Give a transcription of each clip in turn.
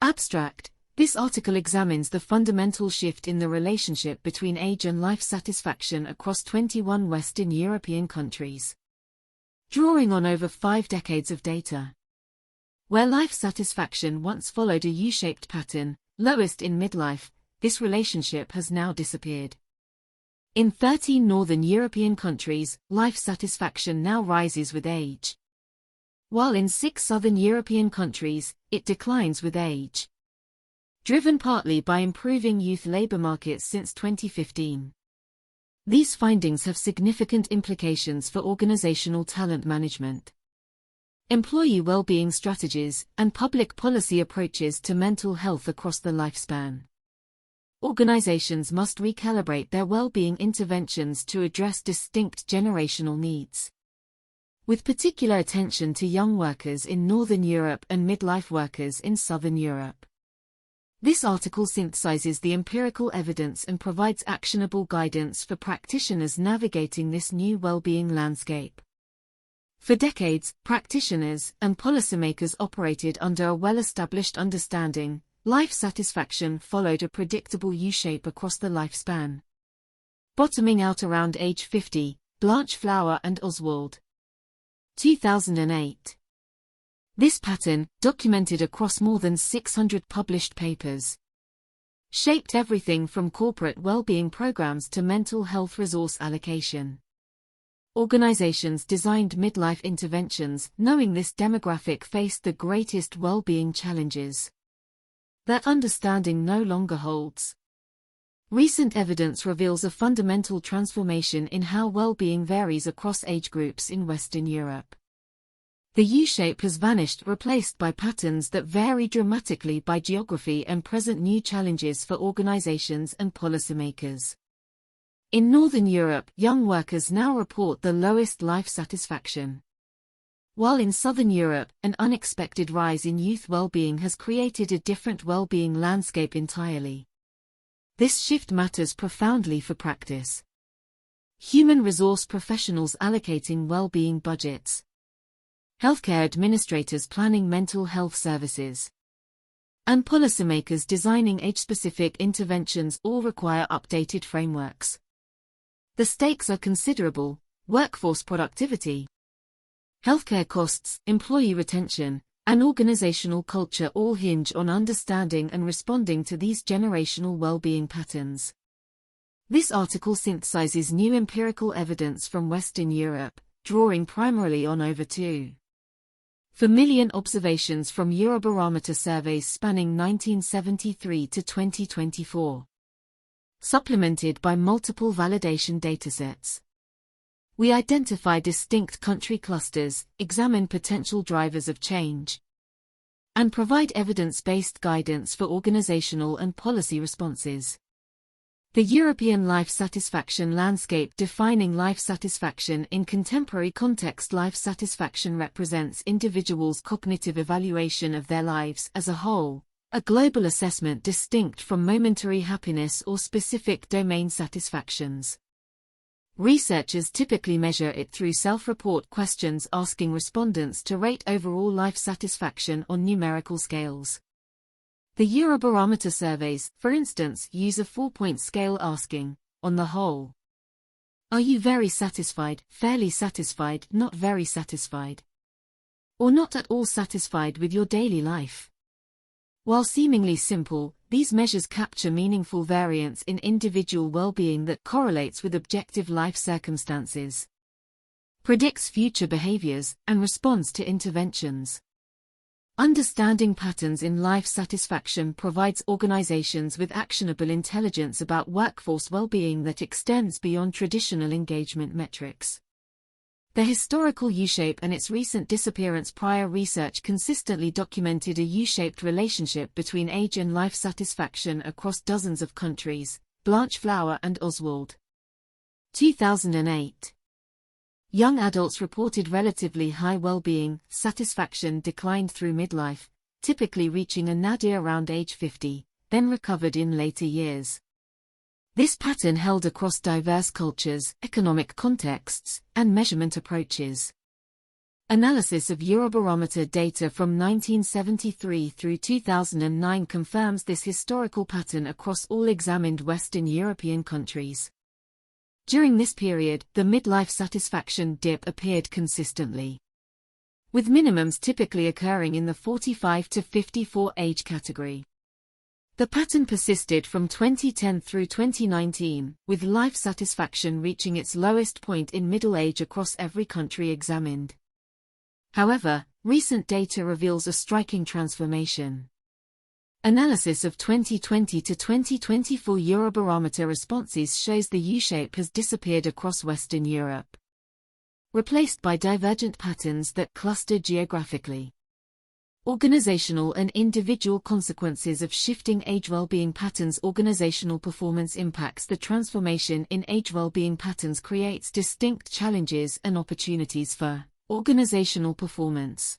Abstract. This article examines the fundamental shift in the relationship between age and life satisfaction across 21 Western European countries. Drawing on over 5 decades of data. Where life satisfaction once followed a U-shaped pattern, lowest in midlife, this relationship has now disappeared. In 13 Northern European countries, life satisfaction now rises with age, while in 6 Southern European countries, it declines with age. Driven partly by improving youth labor markets since 2015. These findings have significant implications for organizational talent management, employee well-being strategies, and public policy approaches to mental health across the lifespan. Organizations must recalibrate their well-being interventions to address distinct generational needs, with particular attention to young workers in Northern Europe and midlife workers in Southern Europe. This article synthesizes the empirical evidence and provides actionable guidance for practitioners navigating this new well-being landscape. For decades, practitioners and policymakers operated under a well-established understanding: life satisfaction followed a predictable U-shape across the lifespan, bottoming out around age 50. Blanche Flower and Oswald. 2008. This pattern, documented across more than 600 published papers, shaped everything from corporate well-being programs to mental health resource allocation. Organizations designed midlife interventions knowing this demographic faced the greatest well-being challenges. That understanding no longer holds. Recent evidence reveals a fundamental transformation in how well-being varies across age groups in Western Europe. The U-shape has vanished, replaced by patterns that vary dramatically by geography and present new challenges for organizations and policymakers. In Northern Europe, young workers now report the lowest life satisfaction, while in Southern Europe, an unexpected rise in youth well-being has created a different well-being landscape entirely. This shift matters profoundly for practice. Human resource professionals allocating well-being budgets, healthcare administrators planning mental health services, and policymakers designing age-specific interventions all require updated frameworks. The stakes are considerable: workforce productivity, healthcare costs, employee retention, and organizational culture all hinge on understanding and responding to these generational well-being patterns. This article synthesizes new empirical evidence from Western Europe, drawing primarily on over 2 million observations from Eurobarometer surveys spanning 1973 to 2024. Supplemented by multiple validation datasets. We identify distinct country clusters, examine potential drivers of change, and provide evidence-based guidance for organizational and policy responses. The European life satisfaction landscape. Defining life satisfaction in contemporary context. Life satisfaction represents individuals' cognitive evaluation of their lives as a whole, a global assessment distinct from momentary happiness or specific domain satisfactions. Researchers typically measure it through self-report questions asking respondents to rate overall life satisfaction on numerical scales. The Eurobarometer surveys, for instance, use a 4-point scale asking, on the whole, are you very satisfied, fairly satisfied, not very satisfied, or not at all satisfied with your daily life? While seemingly simple, these measures capture meaningful variance in individual well-being that correlates with objective life circumstances, predicts future behaviors, and responds to interventions. Understanding patterns in life satisfaction provides organizations with actionable intelligence about workforce well-being that extends beyond traditional engagement metrics. The historical U-shape and its recent disappearance. Prior research consistently documented a U-shaped relationship between age and life satisfaction across dozens of countries. Blanche Flower and Oswald. 2008. Young adults reported relatively high well-being, satisfaction declined through midlife, typically reaching a nadir around age 50, then recovered in later years. This pattern held across diverse cultures, economic contexts, and measurement approaches. Analysis of Eurobarometer data from 1973 through 2009 confirms this historical pattern across all examined Western European countries. During this period, the midlife satisfaction dip appeared consistently, with minimums typically occurring in the 45 to 54 age category. The pattern persisted from 2010 through 2019, with life satisfaction reaching its lowest point in middle age across every country examined. However, recent data reveals a striking transformation. Analysis of 2020 to 2024 Eurobarometer responses shows the U-shape has disappeared across Western Europe, replaced by divergent patterns that cluster geographically. Organizational and individual consequences of shifting age well-being patterns. Organizational performance impacts. The transformation in age well-being patterns creates distinct challenges and opportunities for organizational performance.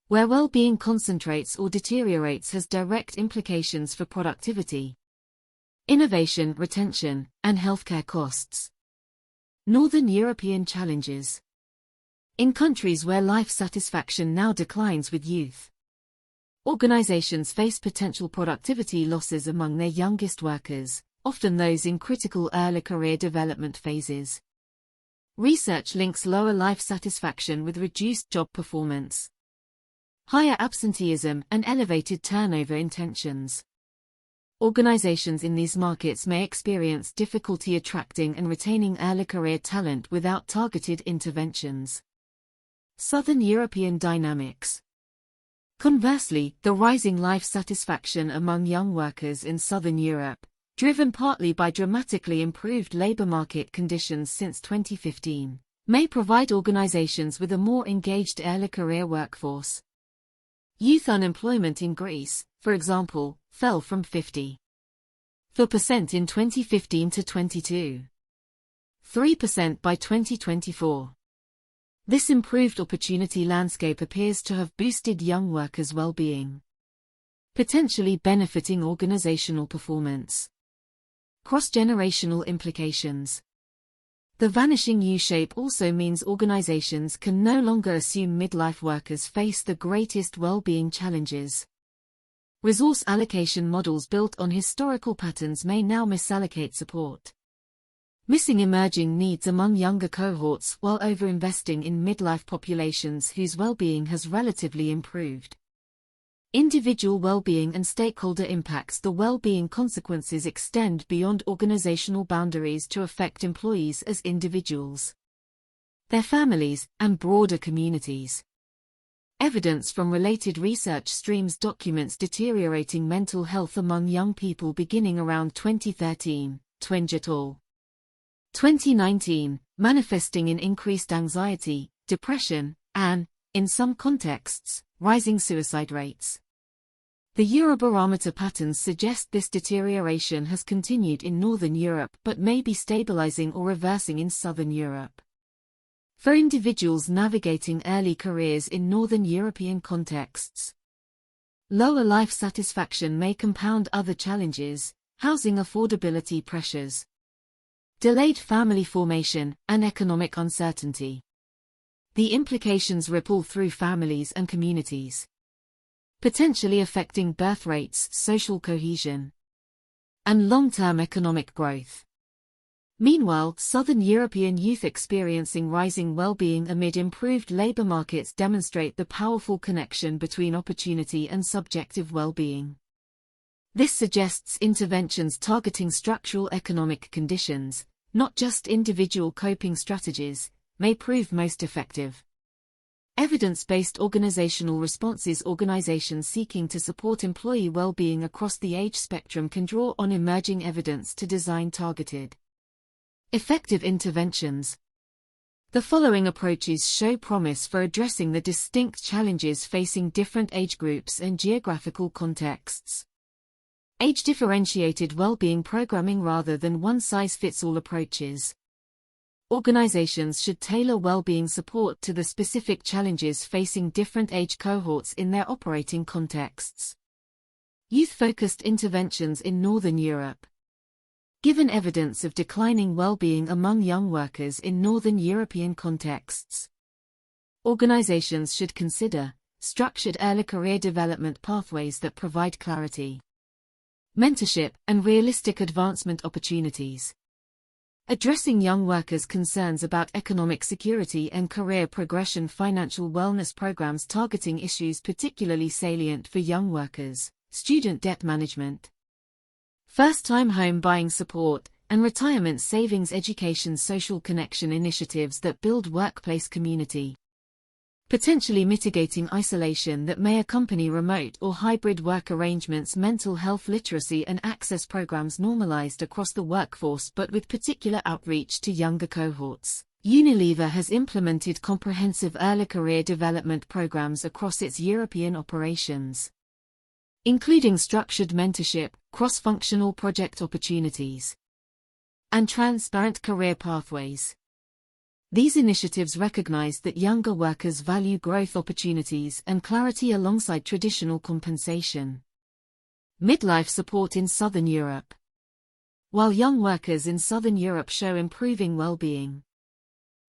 Where well-being concentrates or deteriorates has direct implications for productivity, innovation, retention, and healthcare costs. Northern European challenges. In countries where life satisfaction now declines with youth, organizations face potential productivity losses among their youngest workers, often those in critical early career development phases. Research links lower life satisfaction with reduced job performance, higher absenteeism, and elevated turnover intentions. Organizations in these markets may experience difficulty attracting and retaining early career talent without targeted interventions. Southern European dynamics. Conversely, the rising life satisfaction among young workers in Southern Europe, driven partly by dramatically improved labor market conditions since 2015, may provide organizations with a more engaged early career workforce. Youth unemployment in Greece, for example, fell from 50% in 2015 to 22.3% by 2024. This improved opportunity landscape appears to have boosted young workers' well-being, potentially benefiting organizational performance. Cross-generational implications. The vanishing U-shape also means organizations can no longer assume midlife workers face the greatest well-being challenges. Resource allocation models built on historical patterns may now misallocate support, missing emerging needs among younger cohorts while overinvesting in midlife populations whose well-being has relatively improved. Individual well-being and stakeholder impacts. The well-being consequences extend beyond organizational boundaries to affect employees as individuals, their families, and broader communities. Evidence from related research streams documents deteriorating mental health among young people beginning around 2013, Twenge et al. 2019, manifesting in increased anxiety, depression, and, in some contexts, rising suicide rates. The Eurobarometer patterns suggest this deterioration has continued in Northern Europe but may be stabilizing or reversing in Southern Europe. For individuals navigating early careers in Northern European contexts, lower life satisfaction may compound other challenges, housing affordability pressures, delayed family formation, and economic uncertainty. The implications ripple through families and communities, potentially affecting birth rates, social cohesion, and long-term economic growth. Meanwhile, Southern European youth experiencing rising well-being amid improved labor markets demonstrate the powerful connection between opportunity and subjective well-being. This suggests interventions targeting structural economic conditions, not just individual coping strategies, may prove most effective. Evidence-based organizational responses. Organizations seeking to support employee well-being across the age spectrum can draw on emerging evidence to design targeted, effective interventions. The following approaches show promise for addressing the distinct challenges facing different age groups and geographical contexts. Age-differentiated well-being programming rather than one-size-fits-all approaches. Organizations should tailor well-being support to the specific challenges facing different age cohorts in their operating contexts. Youth-focused interventions in Northern Europe. Given evidence of declining well-being among young workers in Northern European contexts, Organizations should consider structured early career development pathways that provide clarity, mentorship, and realistic advancement opportunities. Addressing young workers' concerns about economic security and career progression. Financial wellness programs targeting issues particularly salient for young workers, student debt management, first-time home buying support, and retirement savings. Education. Social connection initiatives that build workplace community, potentially mitigating isolation that may accompany remote or hybrid work arrangements. Mental health literacy and access programs normalized across the workforce but with particular outreach to younger cohorts. Unilever has implemented comprehensive early career development programs across its European operations, including structured mentorship, cross-functional project opportunities, and transparent career pathways. These initiatives recognize that younger workers value growth opportunities and clarity alongside traditional compensation. Midlife support in Southern Europe. While young workers in Southern Europe show improving well-being,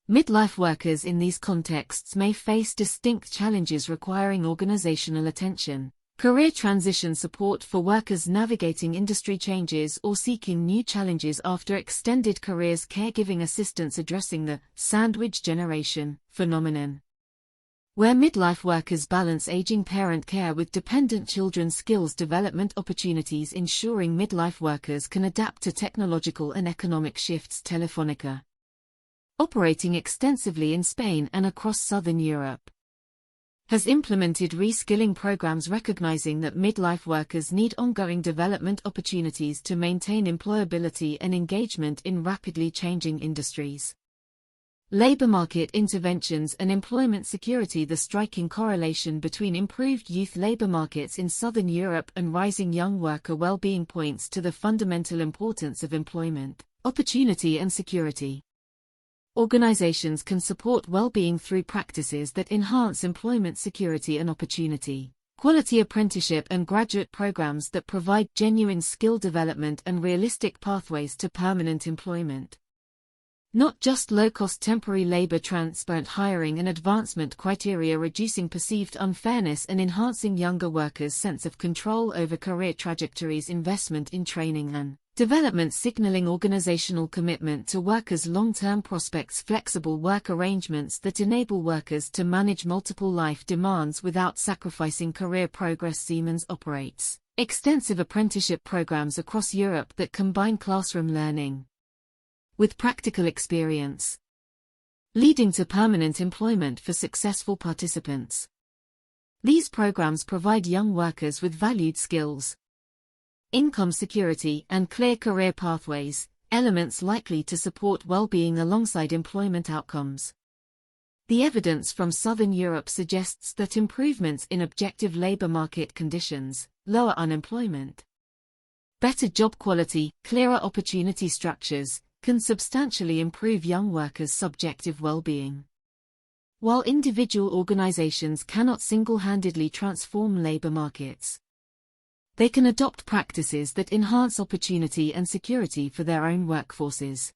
midlife workers in these contexts may face distinct challenges requiring organizational attention. Career transition support for workers navigating industry changes or seeking new challenges after extended careers. Caregiving assistance addressing the sandwich generation phenomenon, where midlife workers balance aging parent care with dependent children. Skills development opportunities ensuring midlife workers can adapt to technological and economic shifts. Telefonica, operating extensively in Spain and across Southern Europe, has implemented reskilling programs recognizing that midlife workers need ongoing development opportunities to maintain employability and engagement in rapidly changing industries. Labor market interventions and employment security. The striking correlation between improved youth labor markets in Southern Europe and rising young worker well-being points to the fundamental importance of employment, opportunity and security. Organizations can support well-being through practices that enhance employment security and opportunity, quality apprenticeship and graduate programs that provide genuine skill development and realistic pathways to permanent employment. Not just low-cost temporary labor. Transparent hiring and advancement criteria reducing perceived unfairness and enhancing younger workers' sense of control over career trajectories. Investment in training and development signaling organizational commitment to workers' long-term prospects. Flexible work arrangements that enable workers to manage multiple life demands without sacrificing career progress. Siemens operates extensive apprenticeship programs across Europe that combine classroom learning with practical experience, leading to permanent employment for successful participants. These programs provide young workers with valued skills, income security, and clear career pathways, elements likely to support well-being alongside employment outcomes. The evidence from Southern Europe suggests that improvements in objective labor market conditions, lower unemployment, better job quality, clearer opportunity structures, can substantially improve young workers' subjective well-being. While individual organizations cannot single-handedly transform labor markets, they can adopt practices that enhance opportunity and security for their own workforces.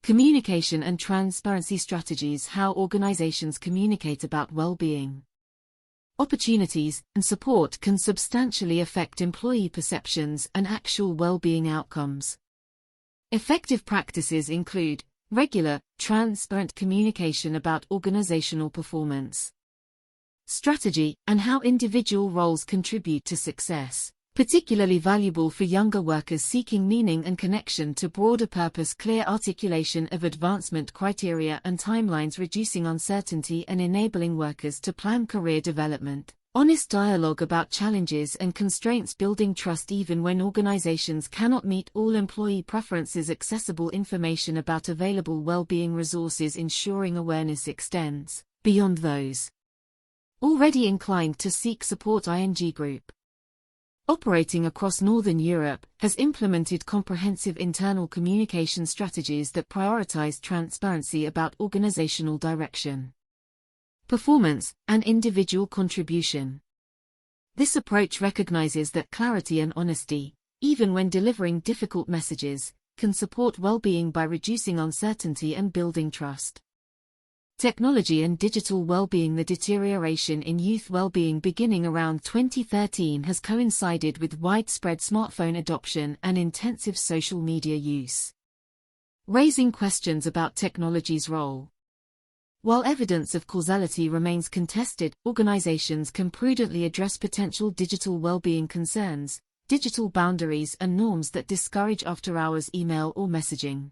Communication and transparency strategies. How organizations communicate about well-being, opportunities, and support can substantially affect employee perceptions and actual well-being outcomes. Effective practices include regular, transparent communication about organizational performance, strategy, and how individual roles contribute to success, particularly valuable for younger workers seeking meaning and connection to broader purpose. Clear articulation of advancement criteria and timelines reducing uncertainty and enabling workers to plan career development. Honest dialogue about challenges and constraints building trust even when organizations cannot meet all employee preferences. Accessible information about available well-being resources ensuring awareness extends beyond those already inclined to seek support. ING Group, operating across Northern Europe, has implemented comprehensive internal communication strategies that prioritize transparency about organizational direction, performance, and individual contribution. This approach recognizes that clarity and honesty, even when delivering difficult messages, can support well-being by reducing uncertainty and building trust. Technology and digital well-being. The deterioration in youth well-being beginning around 2013 has coincided with widespread smartphone adoption and intensive social media use, raising questions about technology's role. While evidence of causality remains contested, organizations can prudently address potential digital well-being concerns, digital boundaries and norms that discourage after-hours email or messaging,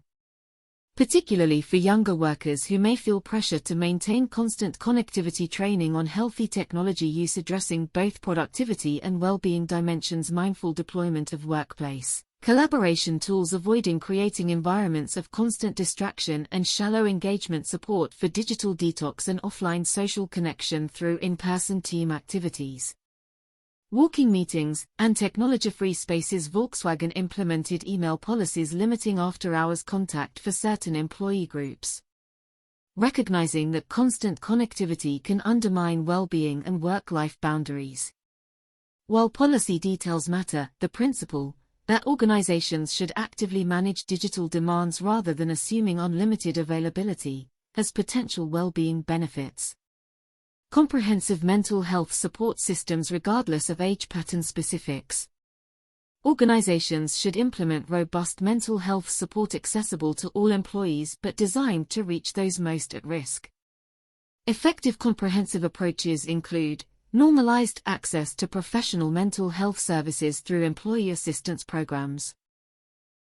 particularly for younger workers who may feel pressure to maintain constant connectivity. Training on healthy technology use addressing both productivity and well-being dimensions. Mindful deployment of workplace collaboration tools. Avoiding creating environments of constant distraction and shallow engagement. Support for digital detox and offline social connection through in-person team activities, walking meetings, and technology-free spaces. Volkswagen implemented email policies limiting after-hours contact for certain employee groups, recognizing that constant connectivity can undermine well-being and work-life boundaries. While policy details matter, the principle that organizations should actively manage digital demands rather than assuming unlimited availability has potential well-being benefits. Comprehensive mental health support systems regardless of age pattern specifics. Organizations should implement robust mental health support accessible to all employees but designed to reach those most at risk. Effective comprehensive approaches include normalized access to professional mental health services through employee assistance programs,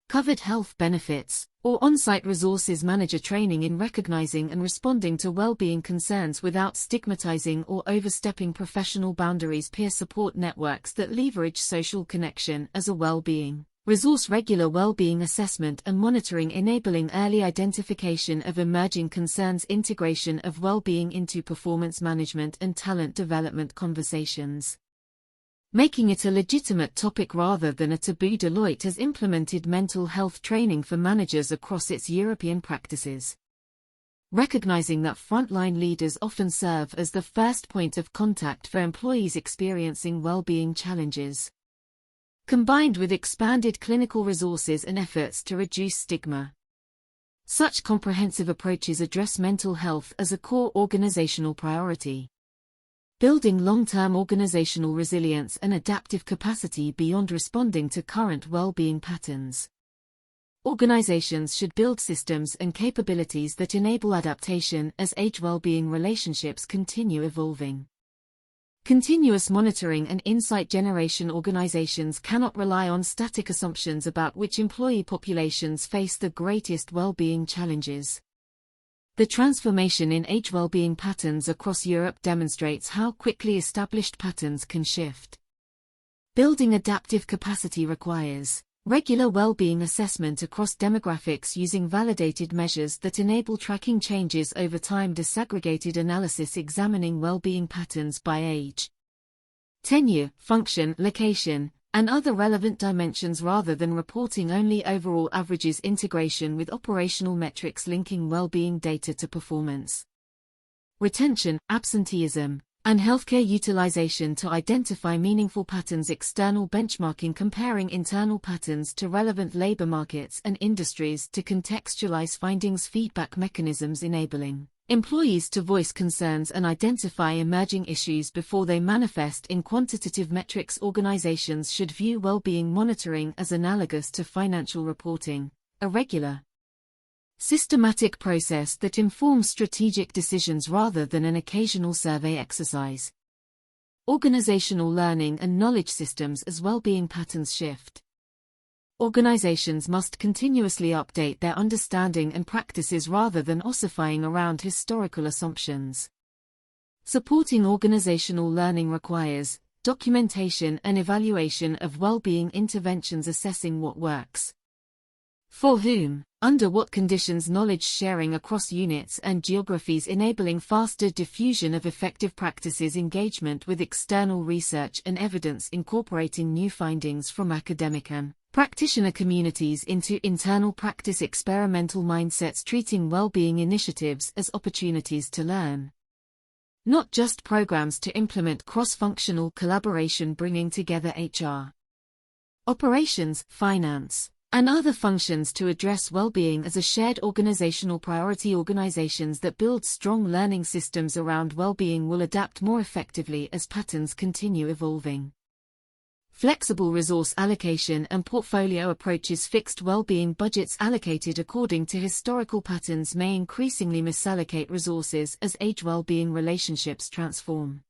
covered health benefits, or on-site resources. Manager training in recognizing and responding to well-being concerns without stigmatizing or overstepping professional boundaries. Peer support networks that leverage social connection as a well-being resource. Regular well-being assessment and monitoring enabling early identification of emerging concerns. Integration of well-being into performance management and talent development conversations, making it a legitimate topic rather than a taboo. Deloitte has implemented mental health training for managers across its European practices, recognizing that frontline leaders often serve as the first point of contact for employees experiencing well-being challenges, combined with expanded clinical resources and efforts to reduce stigma. Such comprehensive approaches address mental health as a core organizational priority, building long-term organizational resilience and adaptive capacity beyond responding to current well-being patterns. Organizations should build systems and capabilities that enable adaptation as age well-being relationships continue evolving. Continuous monitoring and insight generation. Organizations cannot rely on static assumptions about which employee populations face the greatest well-being challenges. The transformation in age well-being patterns across Europe demonstrates how quickly established patterns can shift. Building adaptive capacity requires regular well-being assessment across demographics using validated measures that enable tracking changes over time. Disaggregated analysis examining well-being patterns by age, tenure, function, location, and other relevant dimensions rather than reporting only overall averages. Integration with operational metrics linking well-being data to performance, retention, absenteeism, and healthcare utilization to identify meaningful patterns. External benchmarking comparing internal patterns to relevant labor markets and industries to contextualize findings. Feedback mechanisms enabling employees to voice concerns and identify emerging issues before they manifest in quantitative metrics. Organizations should view well-being monitoring as analogous to financial reporting, a regular, systematic process that informs strategic decisions rather than an occasional survey exercise. Organizational learning and knowledge systems as well-being patterns shift. Organizations must continuously update their understanding and practices rather than ossifying around historical assumptions. Supporting organizational learning requires documentation and evaluation of well-being interventions, assessing what works, for whom, under what conditions. Knowledge sharing across units and geographies enabling faster diffusion of effective practices. Engagement with external research and evidence incorporating new findings from academic and practitioner communities into internal practice. Experimental mindsets treating well-being initiatives as opportunities to learn, not just programs to implement. Cross-functional collaboration bringing together HR, operations, finance, and other functions to address well-being as a shared organizational priority. Organizations that build strong learning systems around well-being will adapt more effectively as patterns continue evolving. Flexible resource allocation and portfolio approaches. Fixed well-being budgets allocated according to historical patterns may increasingly misallocate resources as age well-being relationships transform.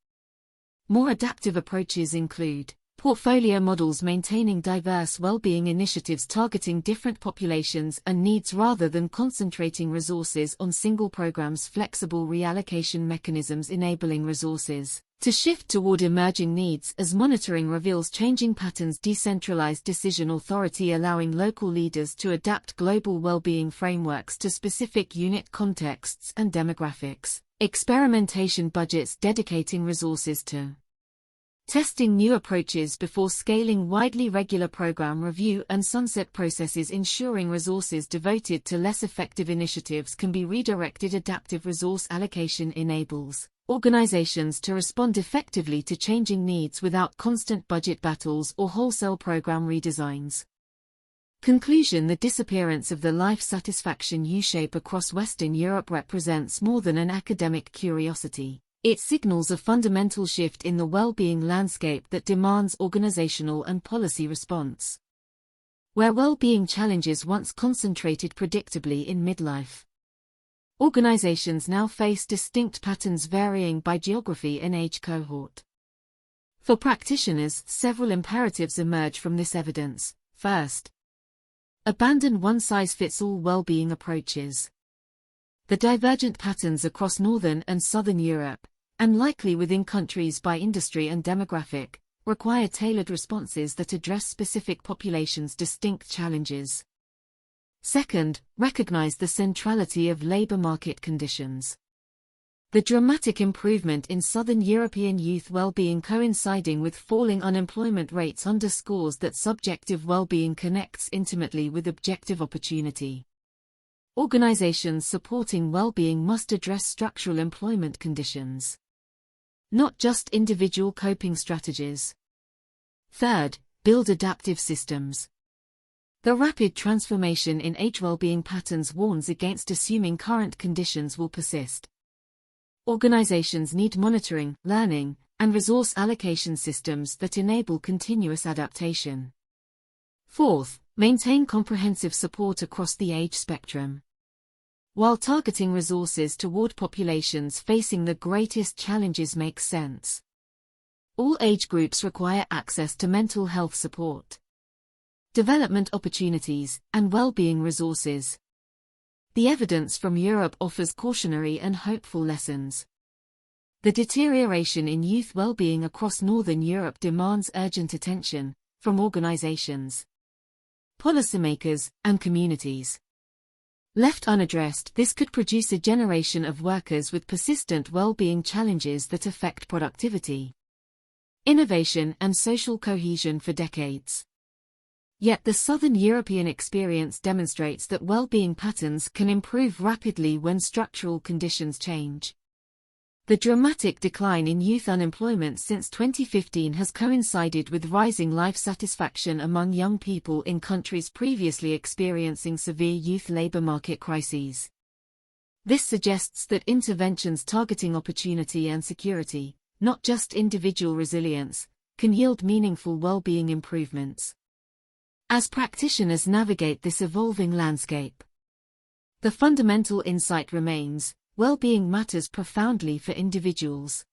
More adaptive approaches include portfolio models maintaining diverse well-being initiatives targeting different populations and needs rather than concentrating resources on single programs. Flexible reallocation mechanisms enabling resources to shift toward emerging needs as monitoring reveals changing patterns. Decentralized decision authority allowing local leaders to adapt global well-being frameworks to specific unit contexts and demographics. Experimentation budgets dedicating resources to testing new approaches before scaling widely. Regular program review and sunset processes ensuring resources devoted to less effective initiatives can be redirected. Adaptive resource allocation enables organizations to respond effectively to changing needs without constant budget battles or wholesale program redesigns. Conclusion: the disappearance of the life satisfaction U-shape across Western Europe represents more than an academic curiosity. It signals a fundamental shift in the well-being landscape that demands organizational and policy response. Where well-being challenges once concentrated predictably in midlife, organizations now face distinct patterns varying by geography and age cohort. For practitioners, several imperatives emerge from this evidence. First, abandon one-size-fits-all well-being approaches. The divergent patterns across Northern and Southern Europe, and likely within countries by industry and demographic, require tailored responses that address specific populations' distinct challenges. Second, recognize the centrality of labor market conditions. The dramatic improvement in Southern European youth well-being coinciding with falling unemployment rates underscores that subjective well-being connects intimately with objective opportunity. Organizations supporting well-being must address structural employment conditions, not just individual coping strategies. Third, build adaptive systems. The rapid transformation in age well-being patterns warns against assuming current conditions will persist. Organizations need monitoring, learning, and resource allocation systems that enable continuous adaptation. Fourth, maintain comprehensive support across the age spectrum. While targeting resources toward populations facing the greatest challenges makes sense, all age groups require access to mental health support, development opportunities, and well-being resources. The evidence from Europe offers cautionary and hopeful lessons. The deterioration in youth well-being across Northern Europe demands urgent attention from organizations, policymakers, and communities. Left unaddressed, this could produce a generation of workers with persistent well-being challenges that affect productivity, innovation, and social cohesion for decades. Yet the Southern European experience demonstrates that well-being patterns can improve rapidly when structural conditions change. The dramatic decline in youth unemployment since 2015 has coincided with rising life satisfaction among young people in countries previously experiencing severe youth labor market crises. This suggests that interventions targeting opportunity and security, not just individual resilience, can yield meaningful well-being improvements. As practitioners navigate this evolving landscape, the fundamental insight remains: well-being matters profoundly for individuals,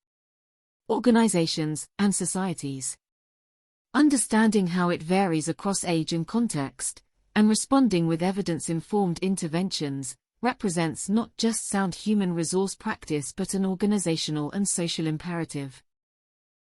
organizations, and societies. Understanding how it varies across age and context, and responding with evidence-informed interventions, represents not just sound human resource practice but an organizational and social imperative.